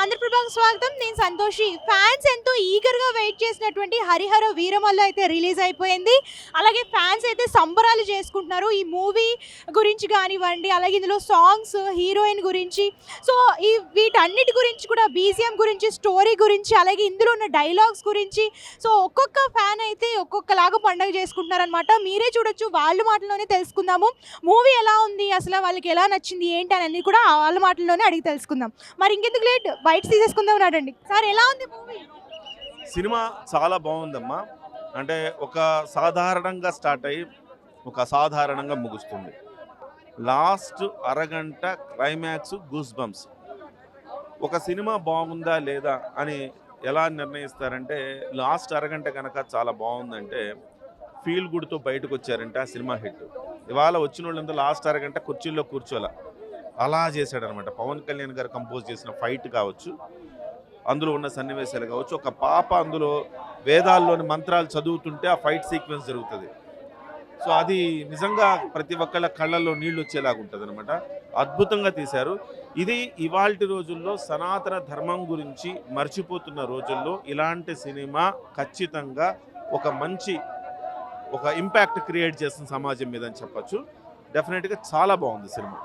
ఆంధ్రప్రభకు స్వాగతం. నేను సంతోషి. ఫ్యాన్స్ ఎంతో ఈగర్‌గా వెయిట్ చేసినటువంటి 'హరిహర వీరమల్లు' అయితే రిలీజ్ అయిపోయింది. అలాగే ఫ్యాన్స్ అయితే సంబరాలు చేసుకుంటున్నారు. ఈ మూవీ గురించి గానివ్వండి, అలాగే ఇందులో సాంగ్స్, హీరోయిన్ గురించి, సో వీటన్నిటి గురించి కూడా బీజీఎం గురించి, స్టోరీ గురించి, అలాగే ఇందులో ఉన్న డైలాగ్స్ గురించి, సో ఒక్కొక్క ఫ్యాన్ అయితే ఒక్కొక్కలాగా పండగ చేసుకుంటున్నారనమాట. మీరే చూడొచ్చు. వాళ్ళ మాటల్లోనే తెలుసుకుందాము. మూవీ ఎలా ఉంది, అసలు వాళ్ళకి ఎలా నచ్చింది, ఏంటి అని అన్నీ కూడా వాళ్ళ మాటల్లోనే అడిగి తెలుసుకుందాం. మరి ఇంకెందుకు లేట్, బయట తీసేసుకుందాం రండి. సార్ ఎలా ఉంది మూవీ? సినిమా చాలా బాగుందమ్మా. అంటే ఒక సాధారణంగా స్టార్ట్ అయ్యి ఒక అసాధారణంగా ముగుస్తుంది. లాస్ట్ అరగంట క్లైమాక్స్ గూస్ బంప్స్. ఒక సినిమా బాగుందా లేదా అని ఎలా నిర్ణయిస్తారంటే, లాస్ట్ అరగంట కనుక చాలా బాగుందంటే ఫీల్ గుడ్తో బయటకు వచ్చారంటే ఆ సినిమా హిట్. ఇవాళ వచ్చిన వాళ్ళంతా లాస్ట్ అరగంట కుర్చీల్లో కూర్చోాల అలా చేశాడనమాట. పవన్ కళ్యాణ్ గారు కంపోజ్ చేసిన ఫైట్ కావచ్చు, అందులో ఉన్న సన్నివేశాలు కావచ్చు. ఒక పాప అందులో వేదాల్లోని మంత్రాలు చదువుతుంటే ఆ ఫైట్ సీక్వెన్స్ జరుగుతుంది. సో అది నిజంగా ప్రతి ఒక్కళ్ళ కళ్ళల్లో నీళ్ళు వచ్చేలాగా ఉంటుంది అనమాట. అద్భుతంగా తీశారు. ఇది ఇవాల్టి రోజుల్లో సనాతన ధర్మం గురించి మర్చిపోతున్న రోజుల్లో ఇలాంటి సినిమా ఖచ్చితంగా ఒక ఇంపాక్ట్ క్రియేట్ చేస్తున్న సమాజం మీద అని చెప్పచ్చు. డెఫినెట్గా చాలా బాగుంది సినిమా.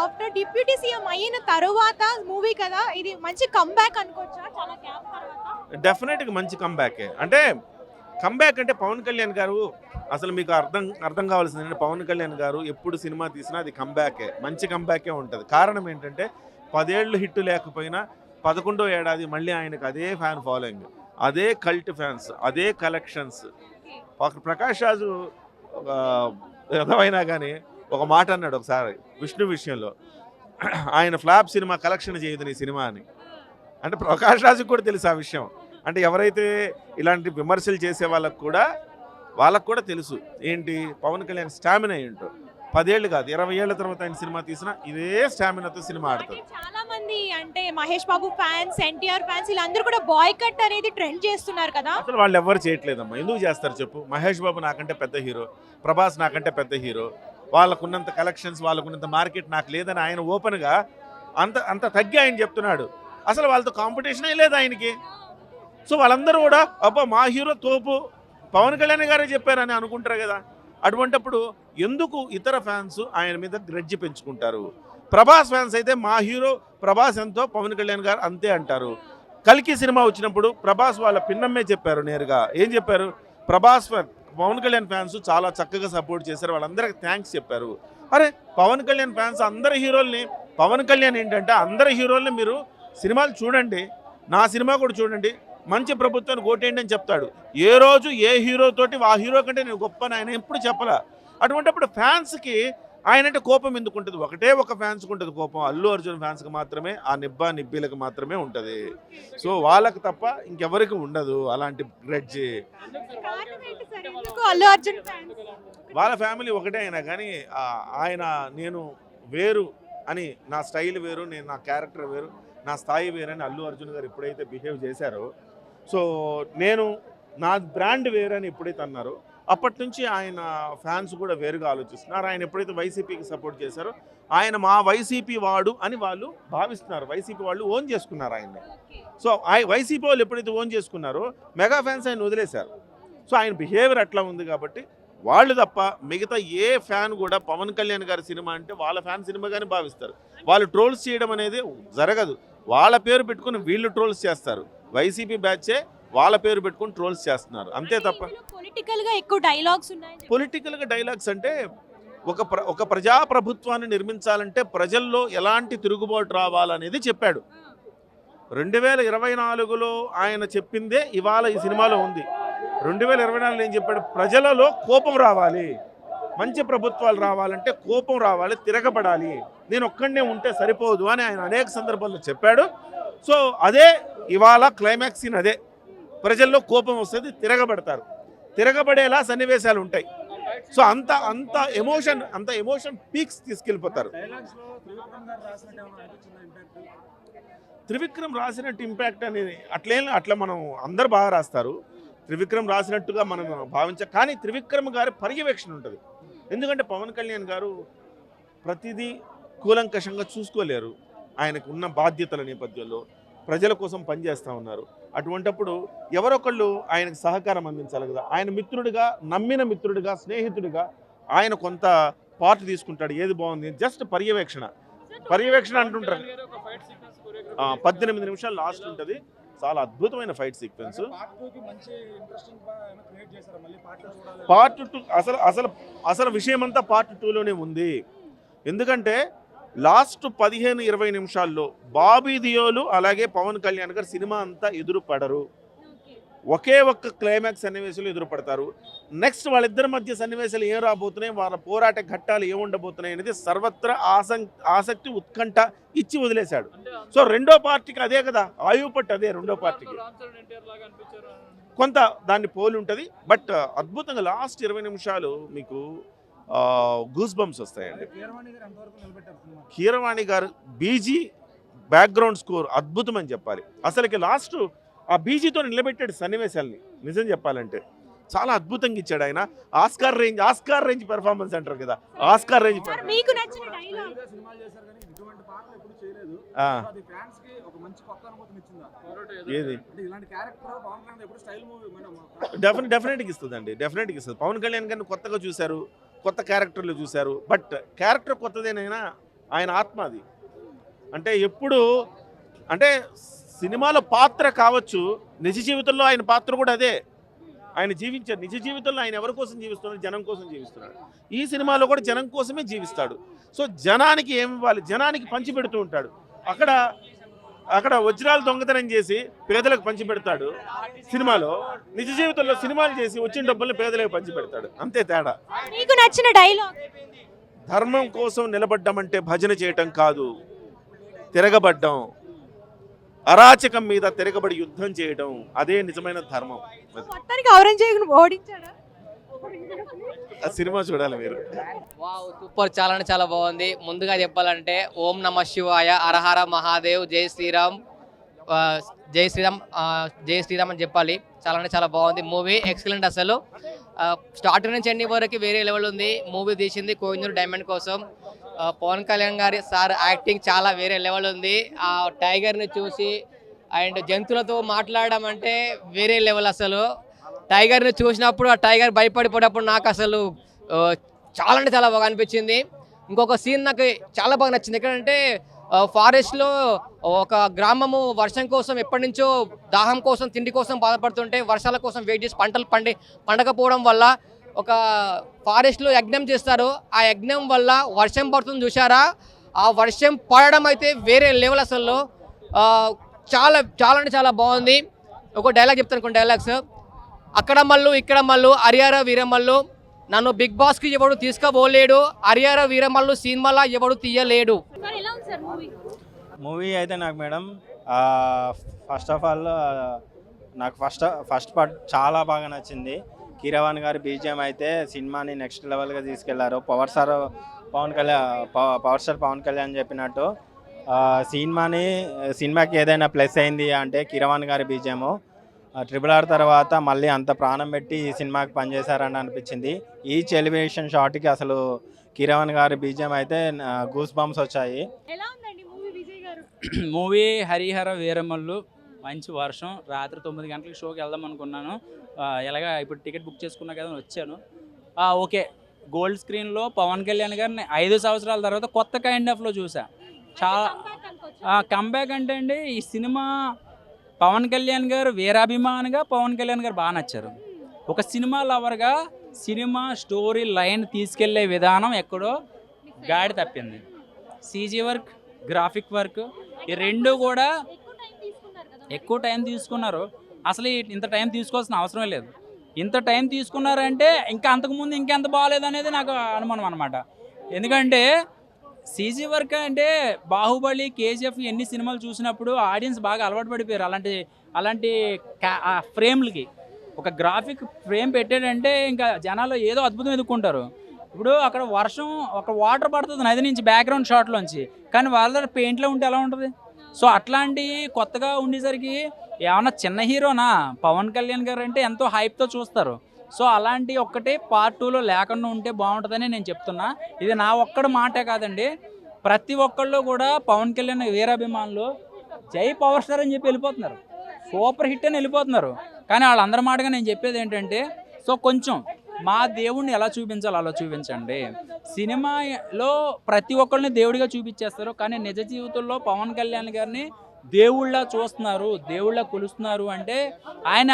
ఆఫ్టర్ డిప్యూటీ సీఎం అయిన తర్వాత మూవీ కదా, ఇది మంచి కంబ్యాక్ అనుకోవచ్చా? చాలా గ్యాప్ తర్వాత డెఫినెట్గా మంచి కంబ్యాకే. అంటే కంబ్యాక్ అంటే పవన్ కళ్యాణ్ గారు అసలు మీకు అర్థం కావాల్సింది ఏంటంటే, పవన్ కళ్యాణ్ గారు ఎప్పుడు సినిమా తీసినా అది కంబ్యాకే, మంచి కంబ్యాకే ఉంటుంది. కారణం ఏంటంటే 10 ఏళ్ళు హిట్ లేకపోయినా 11వ ఏడాది మళ్ళీ ఆయనకు అదే ఫ్యాన్ ఫాలోయింగ్, అదే కల్ట్ ఫ్యాన్స్, అదే కలెక్షన్స్. ప్రకాష్ రాజు విధమైనా కానీ ఒక మాట అన్నాడు ఒకసారి విష్ణు విషయంలో, ఆయన ఫ్లాప్ సినిమా కలెక్షన్ చేయదు నీ సినిమా అని. అంటే ప్రకాష్ రాజుకు కూడా తెలుసు ఆ విషయం. అంటే ఎవరైతే ఇలాంటి విమర్శలు చేసే వాళ్ళకు కూడా తెలుసు ఏంటి పవన్ కళ్యాణ్ స్టామినా ఏంటో. 10 ఏళ్ళు కాదు, 20 ఏళ్ల తర్వాత ఆయన సినిమా తీసినా ఇదే స్టామినాతో సినిమా ఆడుతుంది. చాలా మంది అంటే మహేష్ బాబు ఫ్యాన్స్, ఎన్టీఆర్ ఫ్యాన్స్ వీళ్ళందరూ కూడా బాయ్ కట్ అనేది ట్రెండ్ చేస్తున్నారు కదా. అసలు వాళ్ళు ఎవరు చేయట్లేదమ్మా. ఎందుకు చేస్తారు చెప్పు? మహేష్ బాబు నాకంటే పెద్ద హీరో, ప్రభాస్ నాకంటే పెద్ద హీరో, వాళ్ళకున్నంత కలెక్షన్స్, వాళ్ళకున్నంత మార్కెట్ నాకు లేదని ఆయన ఓపెన్గా అంత తగ్గి ఆయన చెప్తున్నాడు. అసలు వాళ్ళతో కాంపిటీషనే లేదు ఆయనకి. సో వాళ్ళందరూ కూడా అబ్బా మా హీరో తోపు, పవన్ కళ్యాణ్ గారే చెప్పారని అనుకుంటారు కదా. అటువంటప్పుడు ఎందుకు ఇతర ఫ్యాన్స్ ఆయన మీద గ్రెడ్జి పెంచుకుంటారు? ప్రభాస్ ఫ్యాన్స్ అయితే మా హీరో ప్రభాస్ ఎంతో, పవన్ కళ్యాణ్ గారు అంతే అంటారు. కల్కి సినిమా వచ్చినప్పుడు ప్రభాస్ వాళ్ళ పిన్నమ్మే చెప్పారు నేరుగా. ఏం చెప్పారు? పవన్ కళ్యాణ్ ఫ్యాన్స్ చాలా చక్కగా సపోర్ట్ చేశారు, వాళ్ళందరికీ థ్యాంక్స్ చెప్పారు. అరే పవన్ కళ్యాణ్ ఫ్యాన్స్ అందరి హీరోల్ని, పవన్ కళ్యాణ్ ఏంటంటే అందరి హీరోల్ని మీరు సినిమాలు చూడండి, నా సినిమా కూడా చూడండి, మంచి ప్రభుత్వాన్ని ఓటేయండి అని చెప్తాడు. ఏ రోజు ఏ హీరోతోటి ఆ హీరో కంటే నేను గొప్పని ఆయన ఎప్పుడు చెప్పలా. అటువంటిప్పుడు ఫ్యాన్స్కి ఆయనంటే కోపం ఎందుకు ఉంటుంది? ఒక ఫ్యాన్స్కి ఉంటుంది కోపం, అల్లు అర్జున్ ఫ్యాన్స్కి మాత్రమే, ఆ నిబ్బీలకు మాత్రమే ఉంటుంది. సో వాళ్ళకి తప్ప ఇంకెవరికి ఉండదు అలాంటి గ్రెడ్జి. వాళ్ళ ఫ్యామిలీ ఒకటే అయినా కానీ నేను వేరు అని, నా స్టైల్ వేరు, నా క్యారెక్టర్ వేరు, నా స్థాయి వేరు అని అల్లు అర్జున్ గారు ఎప్పుడైతే బిహేవ్ చేశారో, సో నా బ్రాండ్ వేరు అని ఎప్పుడైతే అన్నారో అప్పటి నుంచి ఆయన ఫ్యాన్స్ కూడా వేరుగా ఆలోచిస్తున్నారు. ఆయన ఎప్పుడైతే వైసీపీకి సపోర్ట్ చేశారో ఆయన మా వైసీపీ వాడు అని వాళ్ళు భావిస్తున్నారు. వైసీపీ వాళ్ళు ఓన్ చేసుకున్నారు ఆయన్ని. సో వైసీపీ వాళ్ళు ఎప్పుడైతే ఓన్ చేసుకున్నారో మెగా ఫ్యాన్స్ ఆయన వదిలేశారు. సో ఆయన బిహేవియర్ అట్లా ఉంది కాబట్టి వాళ్ళు తప్ప మిగతా ఏ ఫ్యాన్ కూడా పవన్ కళ్యాణ్ గారి సినిమా అంటే వాళ్ళ ఫ్యాన్ సినిమాగానే భావిస్తారు. వాళ్ళు ట్రోల్స్ చేయడం అనేది జరగదు. వాళ్ళ పేరు పెట్టుకుని వీళ్ళు ట్రోల్స్ చేస్తారు. వైసీపీ బ్యాచే వాళ్ళ పేరు పెట్టుకుని ట్రోల్స్ చేస్తున్నారు, అంతే తప్ప. పొలిటికల్గా డైలాగ్స్ అంటే ఒక ప్రజాప్రభుత్వాన్ని నిర్మించాలంటే ప్రజల్లో ఎలాంటి తిరుగుబాటు రావాలనేది చెప్పాడు. 2024లో ఆయన చెప్పిందే ఇవాళ ఈ సినిమాలో ఉంది. 2024లో ఏం చెప్పాడు? ప్రజలలో కోపం రావాలి, మంచి ప్రభుత్వాలు రావాలంటే కోపం రావాలి, తిరగబడాలి, నేను ఒక్కడనే ఉంటే సరిపోదు అని ఆయన అనేక సందర్భాల్లో చెప్పాడు. సో అదే ఇవాళ క్లైమాక్స్ సీన్ అదే. ప్రజల్లో కోపం వస్తుంది, తిరగబడేలా సన్నివేశాలు ఉంటాయి. సో అంత ఎమోషన్ పీక్స్ తీసుకెళ్ళిపోతారు. త్రివిక్రమ్ రాసినట్టు ఇంపాక్ట్ అనేది అట్లా మనం అందరు బాగా రాస్తారు. త్రివిక్రమ్ రాసినట్టుగా మనం కానీ త్రివిక్రమ్ గారి పర్యవేక్షణ ఉంటుంది. ఎందుకంటే పవన్ కళ్యాణ్ గారు ప్రతిదీ కూలంకషంగా చూసుకోలేరు. ఆయనకు ఉన్న బాధ్యతల నేపథ్యంలో ప్రజల కోసం పనిచేస్తూ ఉన్నారు. అటువంటప్పుడు ఎవరొకళ్ళు ఆయనకు సహకారం అందించాలి కదా. ఆయన మిత్రుడిగా, నమ్మిన మిత్రుడిగా, స్నేహితుడిగా ఆయన కొంత పార్ట్ తీసుకుంటాడు. ఏది బాగుంది జస్ట్ పర్యవేక్షణ అంటుంటారు. 18 నిమిషాలు లాస్ట్ ఉంటుంది. చాలా అద్భుతమైన ఫైట్ సీక్వెన్స్. పార్ట్ 2 అసలు విషయం అంతా పార్ట్ 2లోనే ఉంది. ఎందుకంటే లాస్ట్ 15-20 నిమిషాల్లో బాబీ దియోలు అలాగే పవన్ కళ్యాణ్ గారు సినిమా అంతా ఎదురుపడరు. ఒకే ఒక్క క్లైమాక్స్ సన్నివేశాలు ఎదురుపడతారు. నెక్స్ట్ వాళ్ళిద్దరి మధ్య సన్నివేశాలు ఏం రాబోతున్నాయి, వాళ్ళ పోరాట ఘట్టాలు ఏముండబోతున్నాయి అనేది సర్వత్రా ఆసక్తి ఉత్కంఠ ఇచ్చి వదిలేశాడు. సో రెండో పార్టీకి అదే కదా ఆయుపట్టు, అదే రెండో పార్టీకి కొంత దాన్ని పోలి ఉంటుంది. బట్ అద్భుతంగా లాస్ట్ 20 నిమిషాలు మీకు గూస్ బంప్స్ వస్తాయండి. కీరవాణి గారు బీజీ బ్యాక్గ్రౌండ్ స్కోర్ అద్భుతం అని చెప్పాలి. అసలుకి లాస్ట్ ఆ బీజీతో నిలబెట్టాడు సన్నివేశాలని. నిజం చెప్పాలంటే చాలా అద్భుతంగా ఇచ్చాడు ఆయన. ఆస్కార్ రేంజ్ పెర్ఫార్మెన్స్ అంటారు కదా, ఆస్కార్ రేంజ్. మీకు నచ్చిన డైలాగ్ ఏది డెఫినెట్గా ఇస్తుందండి, డెఫినెట్గా ఇస్తుంది. పవన్ కళ్యాణ్ గారిని కొత్తగా చూశారు, కొత్త క్యారెక్టర్లు చూశారు. బట్ క్యారెక్టర్ కొత్తదేనైనా ఆయన ఆత్మ అది. అంటే ఎప్పుడు అంటే సినిమాలో పాత్ర కావచ్చు, నిజ జీవితంలో ఆయన పాత్ర కూడా అదే. ఆయన జీవించారు. నిజ జీవితంలో ఆయన ఎవరి కోసం జీవిస్తున్నాడు? జనం కోసం జీవిస్తున్నాడు. ఈ సినిమాలో కూడా జనం కోసమే జీవిస్తాడు. సో జనానికి ఏమి ఇవ్వాలి, జనానికి పంచి పెడుతూ ఉంటాడు. అక్కడ వజ్రాలు దొంగతనం చేసి పేదలకు పంచి పెడతాడు సినిమాలో. నిజ జీవితంలో సినిమాలు చేసి వచ్చిన డబ్బుల్ని పేదలకు పంచి పెడతాడు. అంతే తేడా. మీకు నచ్చిన డైలాగ్? ధర్మం కోసం నిలబడ్డం అంటే భజన చేయటం కాదు, తిరగబడ్డం. అరాచకం మీద తిరగబడి యుద్ధం చేయడం, అదే నిజమైన ధర్మం. మొత్తానికి ఔరంగజేబును ఓడించాడా? ఆ సినిమా చూడాలి మీరు. వావ్, సూపర్, చాలా అంటే చాలా బాగుంది. ముందుగా చెప్పాలంటే ఓం నమ శివాయ, హరహర మహాదేవ్, జై శ్రీరామ్, జై శ్రీరామ్, జై శ్రీరామ్ అని చెప్పాలి. చాలా అంటే చాలా బాగుంది మూవీ. ఎక్సలెంట్. అసలు స్టార్టింగ్ నుంచి ఎండింగ్ వరకు వేరే లెవెల్ ఉంది. మూవీ తీసింది కోహినూర్ డైమండ్ కోసం. పవన్ కళ్యాణ్ గారి సార్ యాక్టింగ్ చాలా వేరే లెవెల్ ఉంది. ఆ టైగర్ని చూసి అండ్ జంతువులతో మాట్లాడడం అంటే వేరే లెవెల్. అసలు టైగర్ని చూసినప్పుడు ఆ టైగర్ భయపడిపోయినప్పుడు నాకు అసలు చాలా అంటే చాలా బాగా అనిపించింది. ఇంకొక సీన్ నాకు చాలా బాగా నచ్చింది. ఎక్కడంటే ఫారెస్ట్లో ఒక గ్రామము వర్షం కోసం ఎప్పటి నుంచో దాహం కోసం, తిండి కోసం బాధపడుతుంటే వర్షాల కోసం వెయిట్ చేసి పంటలు పండకపోవడం వల్ల ఒక ఫారెస్ట్లో యజ్ఞం చేస్తారు. ఆ యజ్ఞం వల్ల వర్షం పడుతుంది చూసారా? ఆ వర్షం పడడం అయితే వేరే లెవెల్. అసలు చాలా చాలా అంటే చాలా బాగుంది. ఒక డైలాగ్ చెప్తాను, కొన్ని డైలాగ్స్. అక్కడ మల్లు ఇక్కడ మల్లు హరిహర వీరమల్లు, నన్ను బిగ్ బాస్కి ఎవడు తీసుకుపోలేడు, హరిహర వీరమల్లు సినిమాలా ఎవడు తీయలేడు. మూవీ అయితే నాకు మేడం ఫస్ట్ ఆఫ్ ఆల్ నాకు ఫస్ట్ పార్ట్ చాలా బాగా నచ్చింది. కీరవాణి గారి బీజిఎం అయితే సినిమాని నెక్స్ట్ లెవెల్గా తీసుకెళ్లారు. పవర్ స్టార్ పవన్ కళ్యాణ్ చెప్పినట్టు సినిమాకి ఏదైనా ప్లస్ అయింది అంటే కీరవాణి గారి బీజిఎం. RRR తర్వాత మళ్ళీ అంత ప్రాణం పెట్టి ఈ సినిమాకి పనిచేశారని అనిపించింది. ఈచ్ ఎలివేషన్ షాట్కి అసలు కీరవాణి గారి బీజిఎం అయితే గూస్ బంప్స్ వచ్చాయి. మూవీ హరిహర వీరమల్లు, మంచి వర్షం, రాత్రి 9 గంటలకు షోకి వెళ్దాం అనుకున్నాను. ఎలాగా ఇప్పుడు టికెట్ బుక్ చేసుకున్నా కదా వచ్చాను. ఓకే, గోల్డ్ స్క్రీన్లో పవన్ కళ్యాణ్ గారిని 5 సంవత్సరాల తర్వాత కొత్త కైండ్ ఆఫ్లో చూసా. చాలా కంబ్యాక్ అంటే అండి, ఈ సినిమా పవన్ కళ్యాణ్ గారు వీరాభిమానిగా పవన్ కళ్యాణ్ గారు బాగా నచ్చారు. ఒక సినిమా లవర్గా సినిమా స్టోరీ లైన్ తీసుకెళ్లే విధానం ఎక్కడో గాడి తప్పింది. CG వర్క్, గ్రాఫిక్ వర్క్, ఈ రెండు కూడా ఎక్కువ టైం తీసుకున్నారు. అసలు ఇంత టైం తీసుకోవాల్సిన అవసరం లేదు. ఇంత టైం తీసుకున్నారంటే ఇంకా అంతకుముందు ఇంకెంత బాగాలేదు అనేది నాకు అనుమానం అనమాట. ఎందుకంటే CG వర్క్ అంటే బాహుబలి, KGF ఎన్ని సినిమాలు చూసినప్పుడు ఆడియన్స్ బాగా అలవాటు పడిపోయారు అలాంటి ఫ్రేమ్లకి. ఒక గ్రాఫిక్ ఫ్రేమ్ పెట్టాడంటే ఇంకా జనాలు ఏదో అద్భుతం ఎదుర్కొంటారు. ఇప్పుడు అక్కడ వర్షం, ఒక వాటర్ పడుతుంది నది నుంచి బ్యాక్గ్రౌండ్ షాట్లోంచి, కానీ వాళ్ళ పెయింట్లో ఉంటే ఎలా ఉంటుంది? సో అట్లాంటి కొత్తగా ఉండేసరికి ఏమన్నా చిన్న హీరోనా పవన్ కళ్యాణ్ గారు అంటే ఎంతో హైప్తో చూస్తారు. సో అలాంటి ఒక్కటే పార్ట్ 2లో లేకుండా ఉంటే బాగుంటుందని నేను చెప్తున్నా. ఇది నా ఒక్కడి మాటే కాదండి, ప్రతి ఒక్కళ్ళు కూడా పవన్ కళ్యాణ్ వీరాభిమానులు జై పవర్ స్టార్ అని చెప్పి వెళ్ళిపోతున్నారు, సూపర్ హిట్ అని వెళ్ళిపోతున్నారు. కానీ వాళ్ళందరి మాటగా నేను చెప్పేది ఏంటంటే, సో కొంచెం మా దేవుణ్ణి ఎలా చూపించాలో అలా చూపించండి. సినిమాలో ప్రతి ఒక్కరిని దేవుడిగా చూపించేస్తారు, కానీ నిజ జీవితంలో పవన్ కళ్యాణ్ గారిని దేవుళ్ళ చూస్తున్నారు, దేవుళ్ళ కొలుస్తున్నారు అంటే ఆయన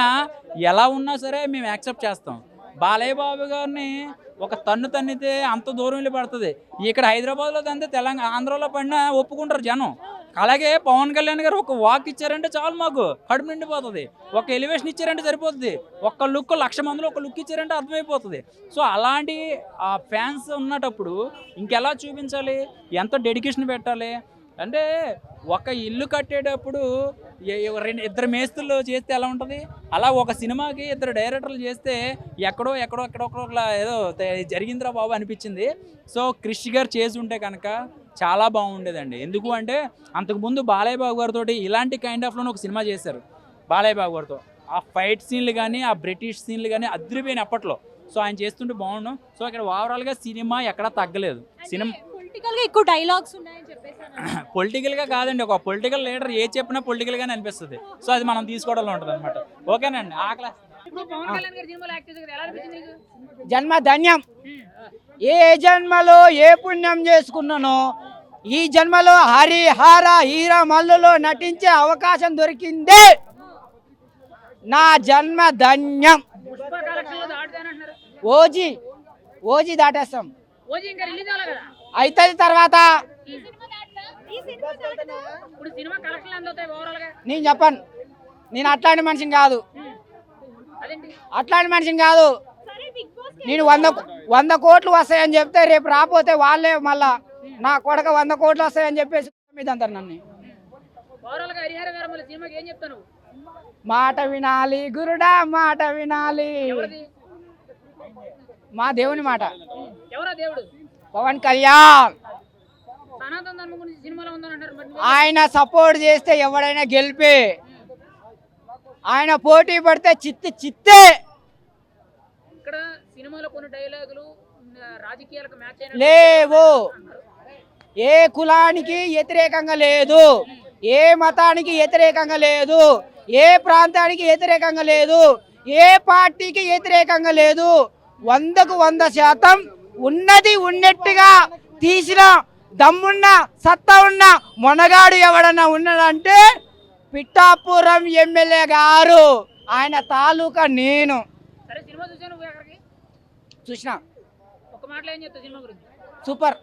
ఎలా ఉన్నా సరే మేము యాక్సెప్ట్ చేస్తాం. బాలయ్య బాబు గారిని ఒక తన్ను తన్నితే అంత దూరం వెళ్ళి పడుతుంది. ఇక్కడ హైదరాబాద్లో తంతే తెలంగాణ ఆంధ్రాలో పడినా ఒప్పుకుంటారు జనం. అలాగే పవన్ కళ్యాణ్ గారు ఒక వాక్ ఇచ్చారంటే చాలు, మాకు కడుపు నిండిపోతుంది. ఒక ఎలివేషన్ ఇచ్చారంటే సరిపోతుంది. ఒక్క లుక్ 1,00,000 మందిలో ఒక లుక్ ఇచ్చారంటే అర్థమైపోతుంది. సో అలాంటి ఫ్యాన్స్ ఉన్నటప్పుడు ఇంకెలా చూపించాలి, ఎంత డెడికేషన్ పెట్టాలి అంటే, ఒక ఇల్లు కట్టేటప్పుడు ఇద్దరు మేస్త్రులు చేస్తే ఎలా ఉంటుంది, అలా ఒక సినిమాకి 2 డైరెక్టర్లు చేస్తే ఎక్కడో ఏదో జరిగిందిరా బాబు అనిపించింది. సో క్రిష్ గారు చేసి ఉంటే కనుక చాలా బాగుండేదండి. ఎందుకు అంటే అంతకుముందు బాలయ్య బాబు గారితో ఇలాంటి కైండ్ ఆఫ్లో ఒక సినిమా చేశారు బాలయ్య బాబు గారితో. ఆ ఫైట్ సీన్లు కానీ ఆ బ్రిటిష్ సీన్లు కానీ అదిరిపోయిన అప్పట్లో. సో ఆయన చేస్తుంటే బాగుండు. సో ఇక్కడ ఓవరాల్గా సినిమా ఎక్కడా తగ్గలేదు. సినిమా పొలిటికల్గా ఎక్కువ డైలాగ్స్ ఉన్నాయని చెప్పేసి పొలిటికల్గా కాదండి, ఒక పొలిటికల్ లీడర్ ఏ చెప్పినా పొలిటికల్గానే అనిపిస్తుంది. సో అది మనం తీసుకోవడంలో ఉంటుంది అనమాట. ఓకేనండి. ఆ క్లాస్ జన్మ ధన్యం. ఏ జన్మలో ఏ పుణ్యం చేసుకున్నానో ఈ జన్మలో హరిహర హీరమల్లులో నటించే అవకాశం దొరికిందే నా జన్మ ధన్యం. ఓజీ దాటేస్తాం, అవుతుంది తర్వాత. నేను చెప్పను, నేను అట్లాంటి మనిషిని కాదు, నేను 100 కోట్లు వస్తాయని చెప్తే రేపు రాకపోతే వాళ్ళే మళ్ళా నా కొడక 100 కోట్లు వస్తాయని చెప్పేసి మీద అంటారు నన్ను. మాట వినాలి గురుడా, మాట వినాలి. మా దేవుని మాట. పవన్ కళ్యాణ్ ఆయన సపోర్ట్ చేస్తే ఎవడైనా గెలిపే, ఆయన పోటీ పడితే చిత్తే. లేవు, ఏ కులానికి వ్యతిరేకంగా లేదు, ఏ మతానికి వ్యతిరేకంగా లేదు, ఏ ప్రాంతానికి వ్యతిరేకంగా లేదు, ఏ పార్టీకి వ్యతిరేకంగా లేదు. 100కు 100% ఉన్నది ఉన్నట్టుగా తీసిన దమ్మున్న సత్తా ఉన్న మొనగాడు ఎవడన్నా ఉన్నాడంటే పిఠాపురం ఎమ్మెల్యే గారు, ఆయన తాలూకా నేను చూసిన. సూపర్.